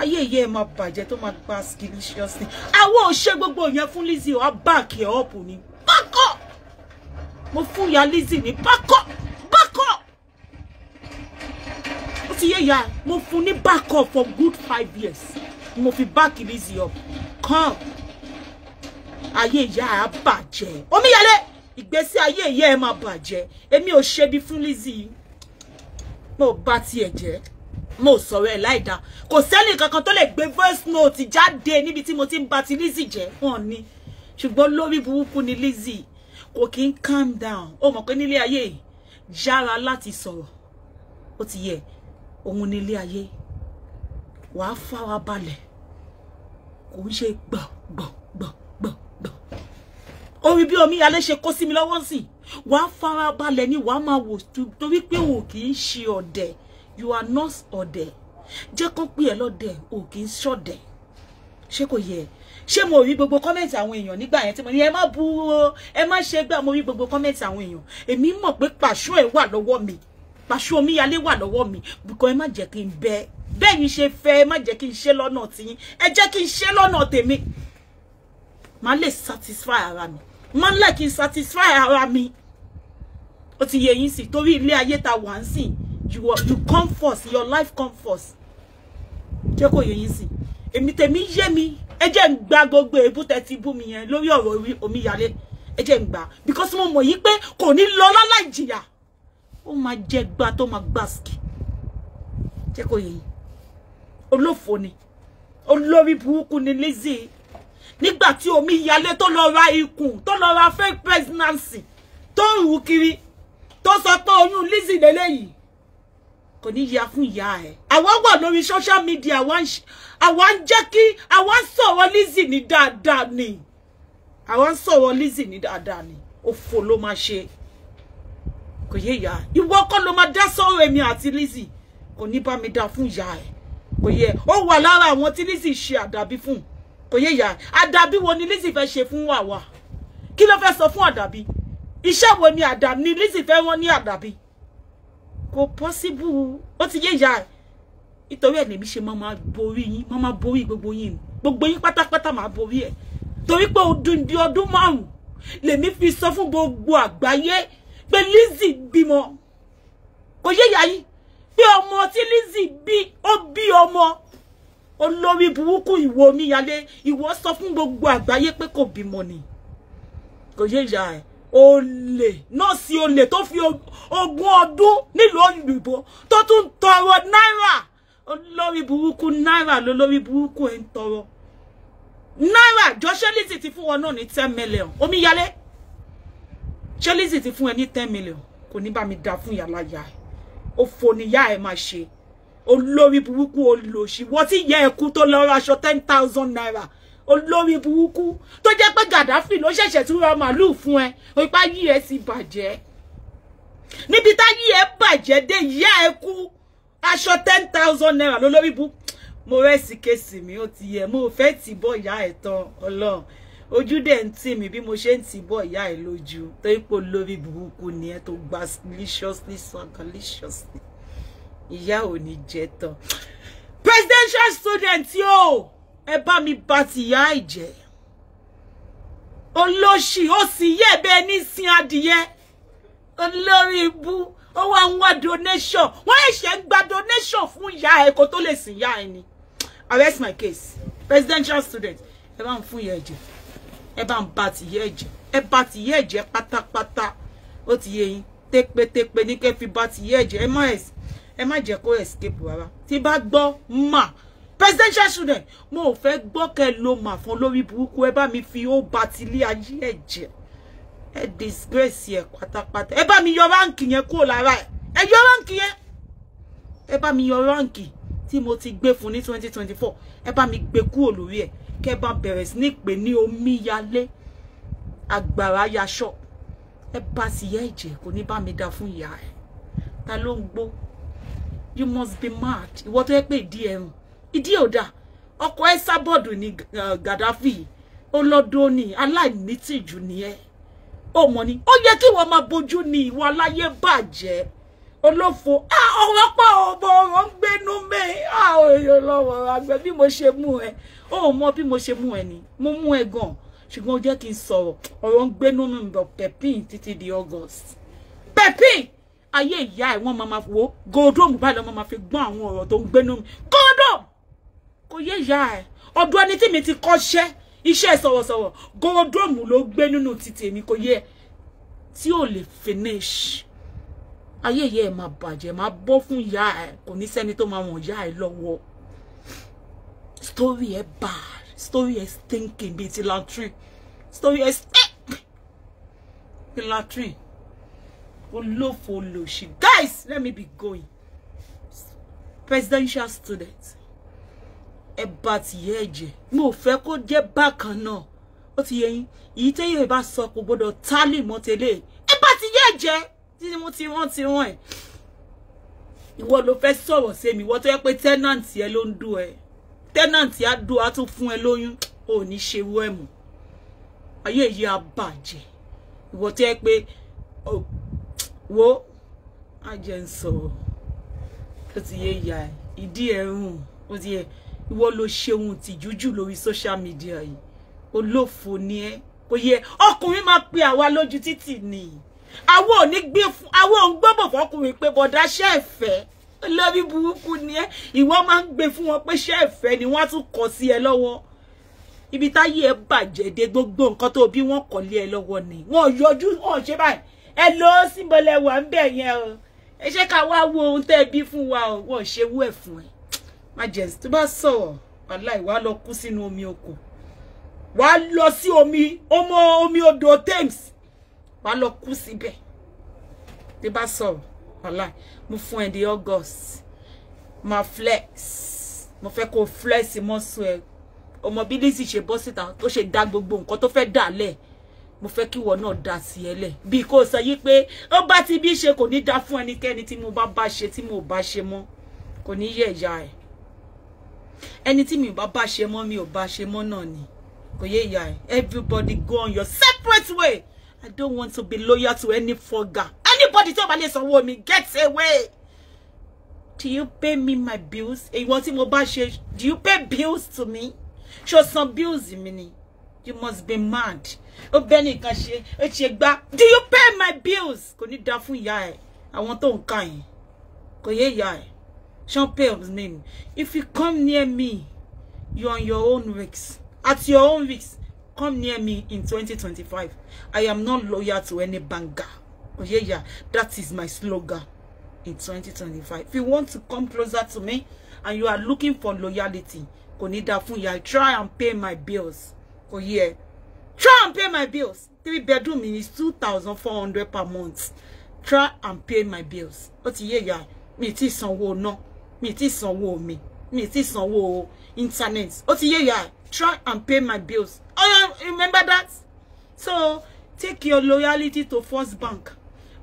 ayé ìyá ẹ̀ máa bàjẹ́ tó máa gba skillicious ni àwọn ò ṣe gbogbo yẹn fún Lizzy ó back ẹ̀ up ni bákọ̀ mo fún ìyá Lizzy ní bákọ̀ ó ti yé ìyá mo fún ní back up for good 5 years mo fi back Lizzy up come ayé ìyá ẹ̀ á bàjẹ́ omíyalé ìgbésí ayé ìyá ẹ̀ máa bàjẹ́ èmi ò ṣe bí fún Lizzy mo bá tiẹ̀ jẹ́ mo sọ̀rọ̀ ẹ̀ láìda kò sẹ́ni kankan tó lè gbé voice note jáde níbi tí mo ti ń ba ti Lizzy jẹ́ wọ́n ní ṣùgbọ́n lórí burúkú ni Lizzy kò kí ń calm down ó mọ̀ pé nílé ayé yára láti sọ̀rọ̀ ó ti yẹ òun nílé ayé wàá fara balẹ̀ kò ń ṣe gbọ̀ngbọ̀ngbọ̀ngbọ̀ngbọ̀n orí bí omíyalé ṣe kó sí mi lọ́wọ́ sí wàá fara balẹ̀ ni wàá máa wò torí pé o kì í ṣe ọ̀dẹ̀ you are not ọ̀dẹ̀ jẹ́ kán pè ẹ́ lọ́dẹ̀ o kì í ṣọ̀dẹ̀ ṣé kò yẹ ṣé mo rí gbogbo kọ́mẹ̀ntì àwọn èèyàn nígbà yẹn tí mo ní ẹ má bú o ẹ má ṣe gbà mo rí gbogbo kọ́mẹ̀ntì àwọn èèyàn èmi mọ̀ pé pàṣọ ẹ̀ wà lọ́wọ́ mi pàṣọ omíyalé wà lọ́wọ́ mi bùkọ́ ẹ má jẹ́ kí n bẹ́ẹ̀ yín ṣe fẹ́ ẹ má jẹ́ kí n ṣe lọ́nà tiyín ẹ jẹ́ kí n ṣe lọ́nà tèmi má lè satisfy ara mi má lè kí n satisfy ara mi ó ti yẹ yín sí torí ilé ayé ta wà ń sìn you come first your life come first jẹ́ kó yẹ yín sí èmi tèmi yé mi ẹ jẹ́ ń gba gbogbo èébú tẹ́ ti bú mi yẹn lórí ọ̀rọ̀ omíyalé ẹ jẹ́ ń gbà because mo mọ̀ yí pé kò ní lọ láláì jìyà ó máa jẹ gbà tó máa gbà ski jẹ́ kó yẹ yín olófò ni olórí burúkú ni Lizzy nígbà tí omíyalé tó lọ ra ikùn tó lọ ra fake pregnancy tó ń rù kiri tó sọ pé oyún Lizzy lélẹ́yìí kò ní yà fún ìyá ẹ̀ àwa wà lórí social media àwa ń jẹ́ kí àwa ń sọ̀rọ̀ Lizzy ní dáadáa ni àwa ń sọ̀rọ̀ Lizzy ní dáadáa ni òfò ló máa ṣe kò yé ìyá ìwọ kọ́ ló máa dá sọ̀rọ̀ èmi àti Lizzy kò ní bá mi dá fún ìyá ẹ̀ kò yẹ ó wà lára àwọn tí Lizzy ṣe àdàbí fún kò yé ìyá àdàbí wo ni Lizzy fẹ́ ṣe fún wàwà kí ló fẹ́ sọ fún àdàbí iṣẹ́ wo ni àdàbí ni Lizzy fẹ́ rán ní àdàbí kò possible ó ti yé ìyá nítorí ẹ̀ lèmi ṣe máa borí yín máa borí gbogbo yín pátápátá máa borí ẹ̀ torí pé ọdún 5 lèmi fi sọ fún gbogbo àgbáyé pé Lizzy bímọ kò yé ìyá yín pé ọmọ tí Lizzy bí ó bí ọmọ olórí burúkú ìwọ omíyalé ìwọ sọ fún gbogbo àgbáyé pé kò bímọ ni kò yé ìyá ẹ̀ olè nọ́ọ̀sì olè tó fi 20 ọdún nílùú òyìnbó tó tún tọrọ náírà olórí burúkú náírà lólórí burúkú ẹ̀ ń tọrọ náírà jọ ṣé Lizzy ti fún wọn náà ní 10 million omíyalé ṣé Lizzy ti fún ẹ ní 10 million kò ní bá mi dá fún yàrá yá ẹ òfò níyà ẹ máa ṣe olórí burúkú olóṣì wọ́n ti yẹ ẹ̀kú tó lọ ra aṣọ 10,000 naira olórí burúkú tó jẹ́ pé Gaddafi ló ṣẹ̀ṣẹ̀ tún ra màlúù fún ẹ orípa yí ẹ sì bàjẹ́ níbi tá yí ẹ bàjẹ́ dé ìyá ẹ̀kú aṣọ 10,000 naira lólórí burúkú mo rẹ́sì kéèsì mi ó ti yẹ mo fẹ́ tì bọ́ ìyá ẹ̀ tán Ọlọ́run ojú dẹ̀ ń tì mí bí mo ṣe ń tì bọ́ ìyá ẹ̀ lójú tó ipò lórí burúkú ni ẹ tó gba deliciously deliciously ìyá ò ní jẹ tán presidential student yóò ẹ bá mi bá ti ìyá ìjẹ olóṣì ó sì yẹ bẹ́ẹ̀ ní sin adìyẹ olórí ibú ó wá ń wá donation wọ́n ẹ̀ṣẹ̀ ń gba donation fún ìyá ẹ̀ kó tó lè sìn ìyá ẹ̀ ni arrest my case presidential student ẹ bá ń fún ìyá ẹ̀jẹ̀ ẹ bá ń bá ti ìyá ẹ̀jẹ̀ ẹ bá ti ìyá ẹ̀jẹ̀ pátápátá ó ti yé yín tépetépe ní kẹ́ fi bá ti ìyá ẹ̀jẹ̀ ẹ má jẹ́ kó escape rárá tí bá gbọ́ mà presidential student mo ò fẹ́ gbọ́ kẹ́ ló mà fún lórí burúkú ẹ bá mi fi ó bá ti lé ayé ẹ̀jẹ̀ ẹ disgrace ẹ pátápátá ẹ bá mi yọ ránkì yẹn kúrò lára ẹ yọ ránkì yẹn ẹ bá mi yọ ránkì tí mo ti gbé fún ní 2024 ẹ bá mi gbé kúrò lórí ẹ kẹ́ bá bẹ̀rẹ̀ sí ní pè ní omíyalé àgbàrá yaṣọ ẹ bá ti yẹ ẹ̀jẹ̀ kò ní bá mi dá fún ìyá ẹ ta ló ń gbó you must be mad ìwọ tó yẹ pé ìdí ẹrùn ìdí ọ̀dà ọkọ̀ ẹ sábọ̀dù ní Gaddafi ọlọ́dún ní aláìnítìjú ni ẹ ó mọ̀ ni ó yẹ kí wọ́n máa bójú ní ìwọ aláyé bàjẹ́ olófo ọ̀rọ̀ pọ̀ ọ̀rọ̀ ń gbénú mẹ́ èèyàn lọ́wọ́ àgbẹ̀ bí mo ṣe mú ẹ ó mọ bí mo ṣe mú ẹ ni mo mú ẹ gan ṣùgbọ́n ó jẹ́ kí n sọ̀rọ̀ ọ̀rọ̀ ń gbénú mi bọ̀ pẹ̀pín títí di August pẹ̀pín ayé ìyá ẹ̀ wọ́n máa wo gòdòmù báyìí lọ́mọ máa fi gbọ́n àwọn ọ̀rọ̀ tó ń gbénú mi gòdòmù kò yé ìyá ẹ̀ ọdún ẹni tí mi ti kọ́ṣẹ́ iṣẹ́ sọ̀rọ̀sọ̀rọ̀ gòdòmù ló gbé nínú títì èmi kò yé tí ò lè finish ayé ìyá ẹ̀ máa bàjẹ́ máa bọ́ fún ìyá ẹ̀ kò ní sẹ́ni tó máa wọ̀n ìyá ẹ̀ lọ́wọ́ story ẹ̀ bad story ẹ̀ stinking bíi ti latrine story ẹ̀ stinking bíi latrine olófo olóṣì guys let me be going presidential student ẹ bá ti yẹ ẹ̀jẹ̀ mo fẹ́ kó jẹ́ bákan náà ó ti yé yín èyí téyè bá sọ kò gbọdọ̀ tálì mọ́ tẹ́lẹ̀ ẹ bá ti yẹ ẹ̀jẹ̀ tí mo ti rán ẹ̀ ìwọ ló fẹ́ sọ̀rọ̀ sí mi ìwọ tó yẹ pé tẹ́nàntì ẹ ló ń dùn ẹ tẹ́nàntì á dùn á tún fún ẹ lóyún ò ní ṣe wú ẹ̀ mọ́ ayé yìí á bàjẹ́ ìwọ tó yẹ pé wo ajẹ́ ń sọ̀rọ̀ ó ti yé ìyá ẹ̀ ìdí ẹ̀rùn ó ti yẹ ìwọ ló ṣeun tìjújù lórí social media yìí olófo ni ẹ kò yẹ ọkùnrin máa pe àwa lójú títì ni àwọn ò ní gbé fún àwọn ò ń gbọ́bọ̀ fọkùnrin pé bọ̀dá ṣẹ́ ẹ̀fẹ́ lórí burúkú ni ẹ ìwọ máa ń gbé fún wọn pé ṣẹ́ ẹ̀fẹ́ ni wọ́n á tún kọ sí ẹ lọ́wọ́ ibi táyé ẹ bàjẹ́ dé gbogbo nǹkan tó bí wọ́n kọ̀ lé ẹ lọ́wọ́ ni wọ́n yọjú wọ́n ṣe báyìí ẹ lọ síbọlẹ̀ wà ń bẹ̀ yẹn o ẹ ṣe ká wá wo ohun tẹ́ bí fún wa o wọ́n ṣe wú ẹ̀ fún ẹ má jẹ́ tó bá sọ̀rọ̀ wàláì wá lọ kú sínú omi oko wá lọ sí omi odò Thames wá lọ kú síbẹ̀ tó bá sọ̀rọ̀ wàláì mo fún ẹ di August ma flex mo fẹ́ kó flex mọ́sù ẹ ọmọ bí Lizzy ṣe bọ́ síta tó ṣe dá gbogbo nǹkan tó fẹ́ dà lẹ̀ mo fẹ́ kí wọ́n náà dá sí ẹ lẹ̀ bí kò sọ yí pé ó bá ti bí ṣe kò ní dá fún ẹnikẹ́ni tí mo bá ṣe tí mo bá ṣe mọ́ kò ní yẹ ìyá ẹ̀ ẹni tí mi bá ṣe mọ́ mi ò bá ṣe mọ́ náà ni kò yẹ ìyá ẹ̀ everybody go on your separate way I don't want to be loyal to any fogger anybody tó bá lè sanwó mi get away do you pay me my bills èyí tí mo bá ṣe do you pay bills to me ṣó san bills mi ni you must be mad ó bẹ́ẹ̀ nìkan ṣe ó ṣe gbá do you pay my bills kò ní dá fún ìyá ẹ̀ àwọn tó ń kà yẹn kò yẹ ìyá ẹ̀ ṣan pay of name if you come near me you're on your own risks at your own risks come near me in 2025 I am not loyal to any banker kò yẹ ìyá that is my slogan in 2025 if you want to come closer to me and you are looking for loyalty kò ní dá fún ìyá try and pay my bills kò yẹ try and pay my bills 3 bedroom is 2,400 per month try and pay my bills ó ti yé ìyá mi ti sanwó ná mi ti sanwó mi, mi ti sanwó internet. Ó ti yé ya, try and pay my bills. Oh, remember that? So take your loyalty to First Bank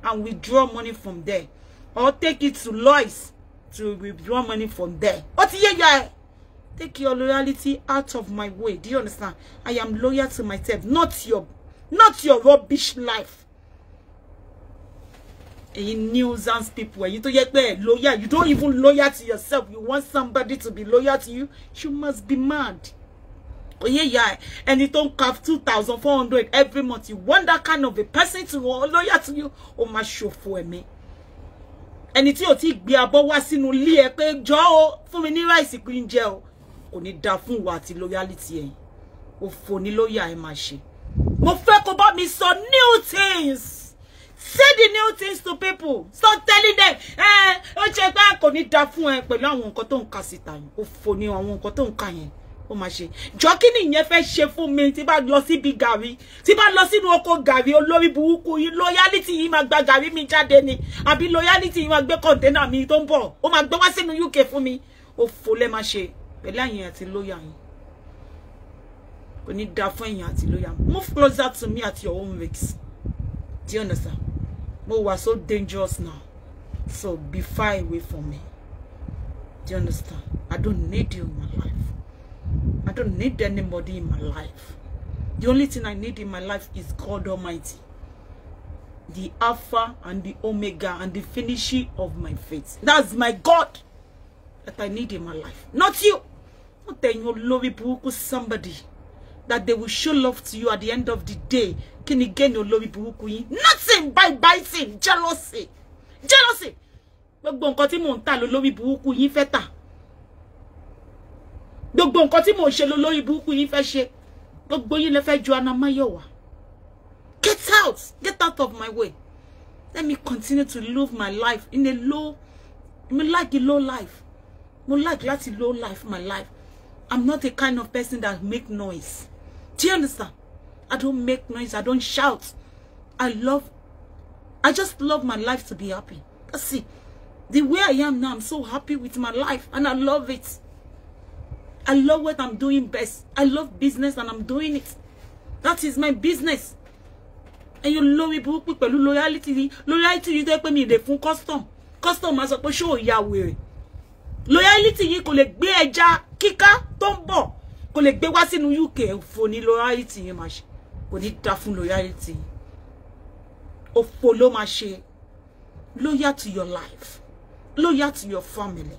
and withdraw money from there, or take it to Lois to withdraw money from there. Ó ti yé ya. Take your loyalty out of my way. Do you understand? I am loyal to myself, not your rubbish life. In nuisance people, you don't get there loyal. You don't even loyal to yourself. You want somebody to be loyal to you. You must be mad. Oh yeah. And you don't have 2,400 every month. You want that kind of a person to be loyal to you? Oh my show for me. And it's your tick be about what's in Uli, Joe, for me, rice green gel. Only da fún wa àti loyalty ẹ o fo ni loyal ẹ ma ṣe mo fẹ́ kó bá mi sọ new things, say the new things to people, stop telling them ó ṣe pé kò ní da fún ẹ pẹ̀lú àwọn nǹkan tó ń kà síta yẹn o fo ni àwọn nǹkan tó ń kà yẹn ó ma ṣe jọ kí ni ìyẹn fẹ́ ṣe fún mi tí bá lọ síbi gàrí tí bá lọ sínú oko gàrí olórí burúkú yìí loyalty yìí máa gba gàrí mi jáde ni àbí loyalty yìí máa gbé container mi tó ń bọ̀ ó máa gbé wá sínú UK fún mi ó fo lẹ ma ṣe pẹ̀lú àyìn àti lóyà yín kò ní dá fún ẹ̀yin àti lóyà. Move closer to me at your own risks. Do you understand? Mo was so dangerous now, so be far away from me. Do you understand? I don't need you in my life. I don't need anybody in my life. The only thing I need in my life is God Almighty, the Alpha and the Omega and the finishing of my faith. That's my God that I need in my life, not you. Not that you love somebody that they will show love to you at the end of the day. Can you get your love? Nothing by biting, jealousy. Jealousy. Gbogbo nǹkan tí mò ń tà ló lórí burúkú yín fẹ́ tà. Gbogbo nǹkan tí mò ń ṣe ló lórí burúkú yín fẹ́ ṣe. Gbogbo yín lè fẹ́ Joanna Mayowa. Get out of my way. Let me continue to live my life in a low, like a low life. More like a low life, my life. I'm not the kind of person that make noise. Do you understand? I don't make noise. I don't shout. I just love my life to be happy. That's it. The way I am now, I'm so happy with my life and I love it. I love what I'm doing best. I love business and I'm doing it. That is my business. And you love it, people, loyalty. Loyalty, you take me the full custom. Custom as a show ya weary. Loyalty yìí kò lè gbé ẹja kíká tó ń bọ̀ kò lè gbé wá sínú UK òfò ní loyalty yìí máa ṣe kò ní dá fún loyalty òfò ló máa ṣe. Loyal to your life, loyal to your family.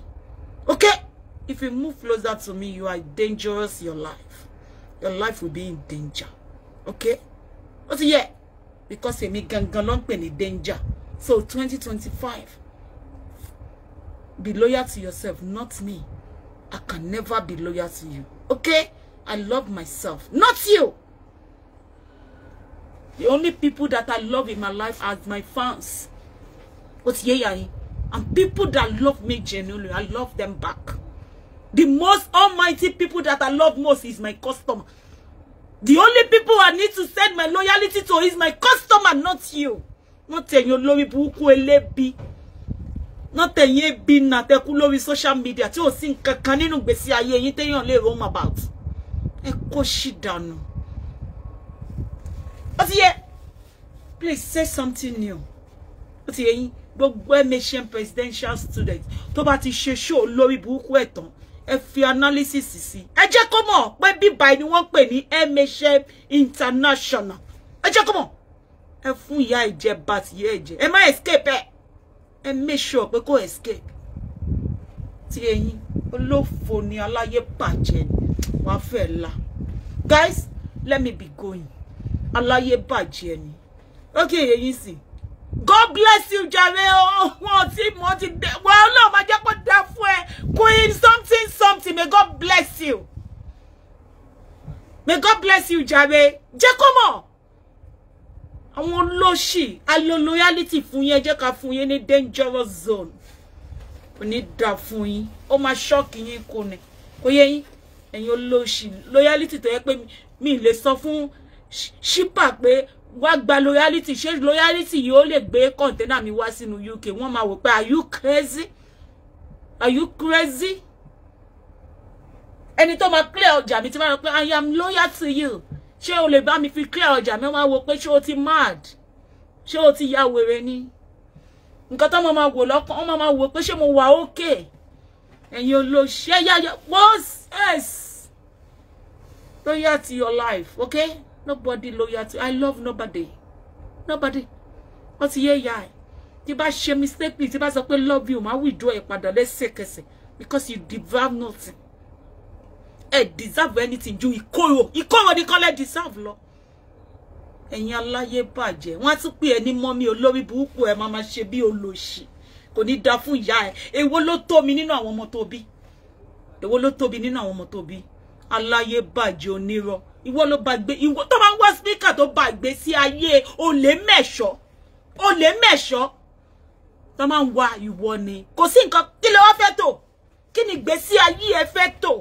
Okay, if you move closer to me, you are dangerous. Your life will be in danger. Okay, what's yeah, because èmi gangan ló ń pè ní danger. So 2025. Be loyal to yourself, not me. I can never be loyal to you. Okay? I love myself, not you. The only people that I love in my life are my fans. But yeah, and people that love me genuinely, I love them back. The most almighty people that I love most is my customer. The only people I need to send my loyalty to is my customer, not you. Not your lórí burúkú elebi. Not a ye bin na te ku lórí social media tí ó sì nǹkankan nínú gbèsè ayé yín téèyàn lè roam about. Ẹ kó ṣì dànù. Ó ti yé. Please say something new. Ó ti yé yín gbogbo MHM presidential student tó bá ti ṣe show lórí burúkú ẹ̀ tán ẹ fi analysis sí. Ẹ jẹ́ kó mọ̀ pé bíbá ni wọ́n pè ní MHM International. Ẹ jẹ́ kó mọ̀. Ẹ fún ìyá ìjẹ bat yẹ ẹ̀jẹ̀. Ẹ má escape ẹ. And make sure we go escape. Ti olófò ni aláyé bàjẹ́ ni wá fẹ́ la. Guys, let me be going. Aláyé bàjẹ́ ni. Okay, ẹ̀yin sì. God bless you, jàre o. Wọ́n ti dé. Wọ́n Ọlọ́run máa jẹ́ kó dá fún ẹ. Queen something. May God bless you. May God bless you, jàre. Jẹ́ kó mọ̀. Àwọn olóṣì alo loyalty fún yín jẹ́ ká fún yín ní dangerous zone. Kò ní dá fún yín. Ó máa shock yín kò ní. Kò yé yín. Ẹ̀yin olóṣì loyalty tó yẹ pé mi lè sọ fún shipper pé wá gba loyalty. Ṣé loyalty yìí ó lè gbé container mi wá sínú UK. Wọ́n máa wò pé are you crazy? Are you crazy? Ẹni tó máa clear ọjà mi tí máa rò pé I am loyal to you. Ṣé o lè bá mi fi clear ọjà mi máa wò pé ṣé o ti mad? Ṣé o ti ya wèrè ni? Nǹkan tó máa wò lọ́kàn, wọ́n máa wò pé ṣé mo wà okay? Ẹ̀yin olóṣè ya boss, yes. Loyal to your life, okay? Nobody loyal to. I love nobody. Nobody. What's here, yeah? Tí bá ṣe mistake, tí bá sọ pé love you, máa withdraw ẹ padà lẹ́sẹ̀kẹsẹ̀ because you deserve nothing. Deserve anything ju ìkorò ní kọ́lẹ̀ deserve lọ. Ẹ̀yin aláyé bàjẹ́. Wọ́n á tún pè ẹ́ ní mọ́mí olórí burúkú ẹ máa ṣe bí olóṣì. Kò ní dá fún ìyá ẹ. Èwo ló tó mi nínú àwọn ọmọ tó bí? Èwo ló tóbi nínú àwọn ọmọ tó bí? Aláyé bàjẹ́ onírọ́. Ìwọ ló bá gbé ìwọ tó máa ń wá speaker tó bá gbé sí ayé olè mẹ́ṣọ́. Olè mẹ́ṣọ́. Tó máa ń wá ìwọ ni. Kò sí nǹkan kí ló wá fẹ́ tó? Kí ni ìgbésí ayé ẹ fẹ́ tó?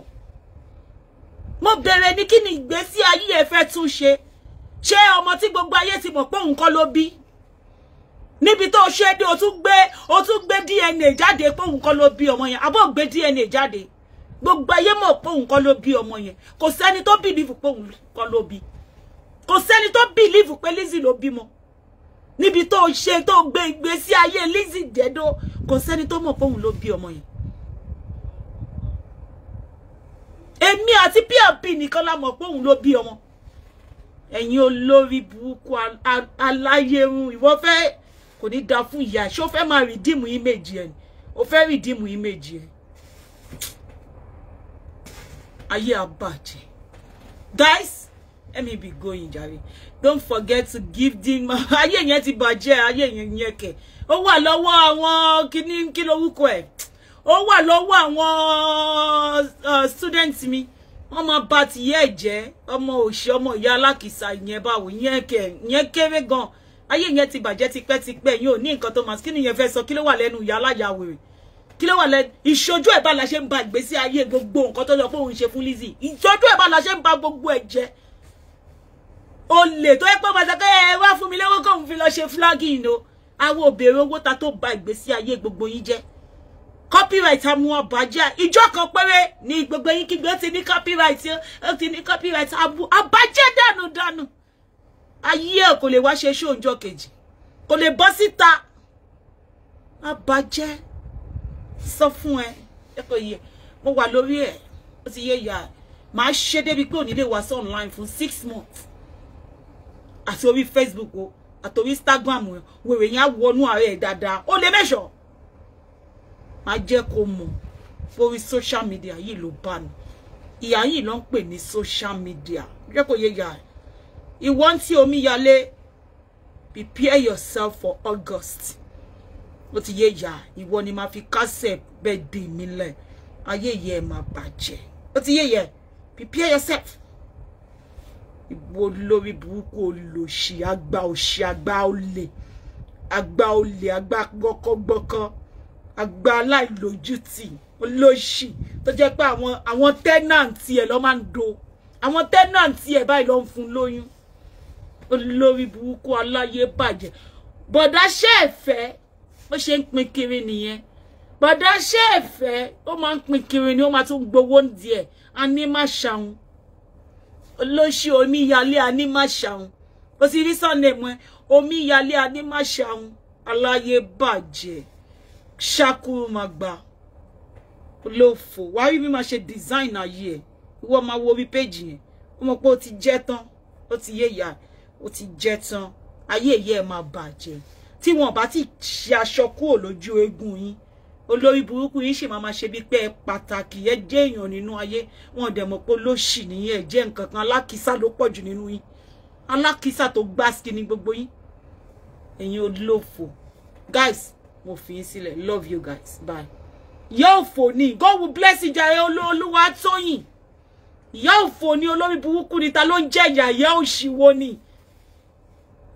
Mo bẹ̀rẹ̀ ní kí ni ìgbésí ayé ẹ fẹ́ tún ṣe? Ṣé ọmọ tí gbogbo ayé ti mọ̀ pé òun kọ́ ló bí? Níbi tó ṣe dé o tún gbé DNA jáde pé òun kọ́ ló bí ọmọ yẹn. Àbọ̀ gbé DNA jáde. Gbogbo ayé mọ̀ pé òun kọ́ ló bí ọmọ yẹn. Kò sẹ́ni tó believe pé òun kọ́ ló bí. Kò sẹ́ni tó believe pé Lizzy ló bímọ. Níbi tó ṣe tó gbé ìgbésí ayé Lizzy jẹ́dó, kò sẹ́ni tó mọ̀ pé òun ló bí ọmọ yẹn. Èmi àti PRP nìkan la mọ̀ pé òun ló bí ọmọ. Ẹ̀yin olórí burúkú aláyérun, ìwọ fẹ́ kò ní dá fún ìyá. Ṣé o fẹ́ máa redeem image ẹ ni? O fẹ́ redeem image ẹ. Ayé abàjẹ́. Guys, let me be going, jare. Don't forget to give them. Ayé yẹn ti bàjẹ́, ayé yẹn kẹ̀. Ó wà lọ́wọ́ àwọn kí lorúkọ ẹ̀. Ó wà lọ́wọ́ àwọn students mi. Wọ́n máa bá ti yẹ jẹ́ ọmọ òṣì ọmọ ìyá alákìsà yẹn báwo yẹn kéré gan. Ayé yẹn ti bàjẹ́ tipẹ́tipẹ́ yín ò ní nǹkan tó máa kí nìyẹn fẹ́ sọ kí ló wà lẹ́nu ìyá aláya wèrè. Kí ló wà lẹ́nu ìṣojú ẹ̀ bá la ṣe ń ba ìgbésí ayé gbogbo nǹkan tó lọ pé òun ṣe fún Lizzy. Ìṣojú ẹ̀ bá la ṣe ń ba gbogbo ẹ̀ jẹ́. Olè tó yẹ pé pàtàkì ẹ wá fún mi lówó kóun fi lọ ṣe flagging o. Àwọn òbèrè owó ta tó ba ìgbésí ayé gbogbo yín jẹ́. Copyright amu abaja ìjọ kan péré ní gbogbo yín kígbe ó ti ní copyright abu abaja dànù ayé kò lè wá ṣe show ọjọ́ kejì kò lè bọ́ síta abaja sọ fún ẹ kò yẹ mo wà lórí ẹ ó ti yé ya máa ṣe débi pé òní lè wá sí online fún 6 months àti orí Facebook o àti orí Instagram o wèrè yẹn á wọnú ààrẹ dáadáa ó lè mẹ́ṣọ̀ má jẹ́ kó mọ̀ forí social media yìí ló bá ní ìyá yìí ló ń pè ní social media jẹ́ kó yé ya ìwọ́n tí omi yalé prepare yourself for August ó ti yé ya ìwọ ni máa fi kásẹ̀ bẹ́ẹ̀ dì mí lẹ̀ ayé yẹ máa bàjẹ́ ó ti yé yẹ prepare yourself ìwọ lórí burúkú olòṣì àgbà òṣì àgbà olè àgbà gbọ́kọ́gbọ́kọ́ àgbà aláìlójútì olóṣì tó jẹ́ pé àwọn tẹ́nàntì ẹ̀ ló máa ń do àwọn tẹ́nàntì ẹ̀ báyìí ló ń fún lóyún olórí burúkú aláyé bàjẹ́ bọ̀dá ṣẹ́ẹ̀fẹ́ bó ṣe ń pín kiri nìyẹn bọ̀dá ṣẹ́ẹ̀fẹ́ ó máa ń pín kiri ni ó máa tún gbowó díẹ̀ a ní má ṣàwọn olóṣì omíyalé a ní má ṣàwọn ó sì rí sunday mọ́ omíyalé a ní má ṣàwọn aláyé bàjẹ́ ṣakuru magba olófò wá rí bí máa ṣe design ayé ẹ ìwọ máa wo orí page yẹn ó mọ̀ pé ó ti jẹ́ tán ó ti yé ya ó ti jẹ́ tán ayé yẹ máa bàjẹ́ tí wọ́n bá ti ṣe aṣọ kúrò lójú eégún yín olórí burúkú yín ṣe máa ṣe bí pé ẹ pàtàkì ẹ jẹ́ èèyàn nínú ayé wọn dẹ̀ mọ̀ pé lóṣì nìyẹn ẹ jẹ́ nǹkan kan alákìísà ló pọ̀ jù nínú yín alákìísà tó gbásíkì ní gbogbo yín ẹ̀yin olófò guys mo fi yín sílẹ̀ love you guys bye. Yóò fò ní God will bless you jàre Olúwa Tóyìn yóò fò ní olórí burúkú ni ta ló ń jẹ̀yà ìyá òṣì wo ni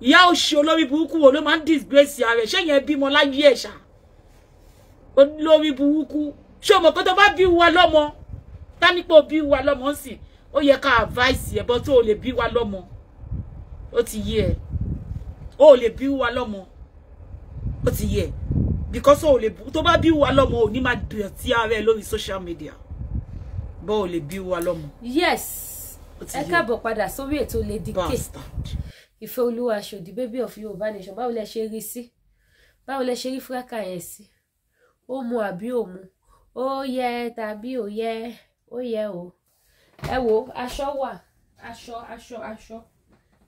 ìyá òṣì olórí burúkú wo ló máa ń disgrace ara rẹ̀ ṣé yẹn bímọ láyé ẹ̀ ṣá olórí burúkú ṣé o mọ̀ pé tó bá bí wa lọ́mọ ta nípò bí wa lọ́mọ sì ó yẹ ká advice ẹ̀ bọ́ tó o lè bí wa lọ́mọ ó ti yé ẹ ó lè bí wa lọ́mọ ó ti yé because o lè tó bá bí wa lọ́mọ ò ní máa dọ̀tí ara ẹ lórí social media bó o lè bí wa lọ́mọ. Yes, ẹ káàbọ̀ padà sórí ètò Lady K Ìfẹ́olúwa Ṣòdì baby of Yorùbá nation. Báwo lẹ ṣe rí sí? Báwo lẹ ṣe rí Fracas yẹn sí? Ó mu àbí ò mu? Ó yẹ tàbí ò yẹ? Ó yẹ o. Ẹ wo aṣọ wà,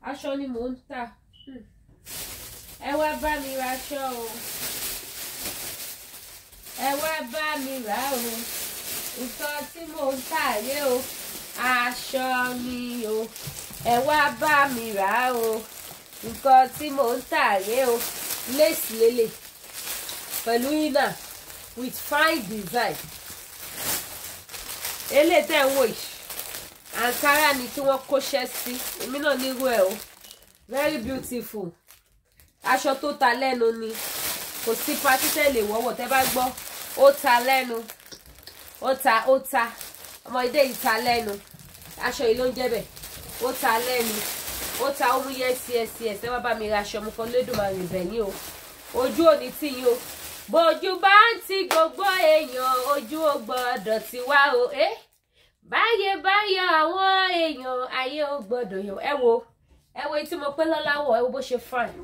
aṣọ ni mò ń tà. Ẹ wá bá mi ra aṣọ o. Ẹ wá bá mi rà o. Nǹkan tí mò ń tà rè o. Aṣọ ni o. Ẹ wá bá mi rà o. Nǹkan tí mò ń tà rè o. Lace lele pẹ̀lú inner with fine design. Ele tẹ́ ń wò yìí. Ankara ni tí wọ́n kóṣẹ́ sí. Èmi náà nírú ẹ̀ o. Very beautiful. Aṣọ tó ta lẹ́nu ni. Kò sí party tẹ́ lè wọ̀wọ̀ tẹ́ bá gbọ́. Ó ta lẹ́nu. Ó ta. Ọmọ ìdè yìí ta lẹ́nu. Aṣọ yìí ló ń jẹ́ bẹ̀. Ó ta lẹ́nu. Ó ta ó mú yes. Ẹ wá bá mi ra aṣọ mo kan lédùmarè bẹ̀ yín o. Ojú òní tì yín o. Bójú bá ń ti gbogbo èèyàn, ojú ò gbọdọ̀ ti wá o. Báyé àwọn èèyàn, ayé ò gbọdọ̀ yọ. Ẹ wo tí mo pé lọ́láwọ̀, ẹ wo bó ṣe fine.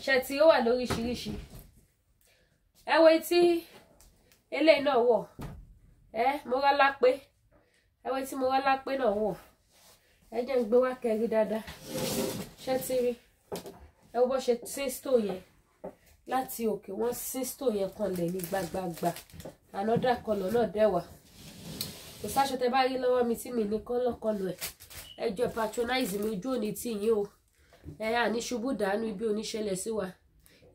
Ṣé tí ó wà lóríṣiríṣi. Ẹ wo tí eléyìí náà wọ̀. Mo rá lápé. Ẹ wo tí mo rá lápé náà wọ̀. Ẹ jẹ́ n gbé wá kẹrí dáadáa. Ṣé tí rí. Ẹ wo bó ṣe tí stó yẹn. Láti òkè wọ́n sí stó yẹn kanlẹ̀ ní gbàgbàgbà. Another color náà dẹ́wà. Kò sáṣọ tẹ́ bá rí lọ́wọ́ mi tí mi ní kọ́lọ̀kọ́lọ̀ ẹ̀. Ẹ jọ̀ọ́ patronize mi, ojú òní tì yín o. Àní ṣubú dànù ibi oníṣẹ̀lẹ̀ sí wa.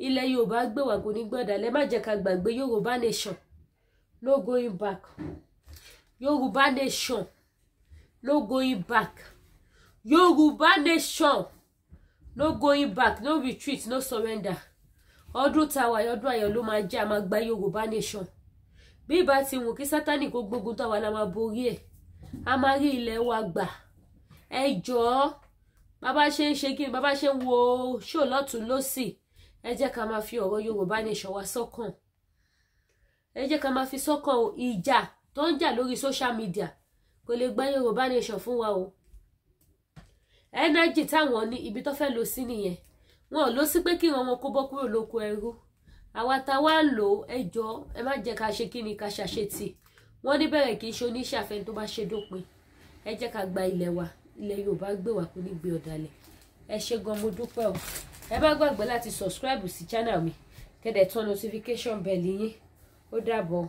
Ilẹ̀ Yorùbá gbé wa kò ní gbọ́dọ̀. Má jẹ́ ká gbàgbé Yorùbá nation. No going back. Yorùbá nation. No going back. Yorùbá nation. No going back. No retreat. No surrender. Ọdún tàwa ọdún ayọ̀ ló máa jẹ́, a máa gba Yorùbá nation. Bí bá ti wù kí Sátánì kó gbógun tàwa la máa borí ẹ̀. A máa rí ilẹ̀ wa gbà. Ẹ jọ̀ọ́ bàbá ṣe ń ṣe kí ni bàbá ṣe ń wo show lọ́tùn lósì. Ẹ jẹ́ ká máa fi ọ̀rọ̀ Yorùbá nation wa sọ́kàn. Ẹ jẹ́ ká máa fi sọ́kàn ìjà tó ń jà lórí social media kò lè gba Yorùbá nation fún wa o. Energy táwọn ní ibi tó fẹ́ lọ sí nìyẹn. Wọn ò lọ sí pé kí wọn kó bọ́ kúrò lóko ẹrú. Àwa tá wá ń lò ẹ jọ̀ọ́ ẹ má jẹ́ ká ṣe kí ni ká ṣàṣetì. Wọ́n ní bẹ̀rẹ̀ kì í ṣe oníṣàfẹ́ tó bá ṣe dópin. Ẹ jẹ́ ká gba ilẹ̀ wa. Ilẹ̀ Yorùbá gbé wa kò ní gbé ọ̀dàlẹ̀. Ẹ ṣé gan mo dúpẹ́ o. Ẹ má gbàgbé láti subscribe sí channel mi. Kẹ́dẹ̀ turn notification bell yín. Ó dàbọ̀.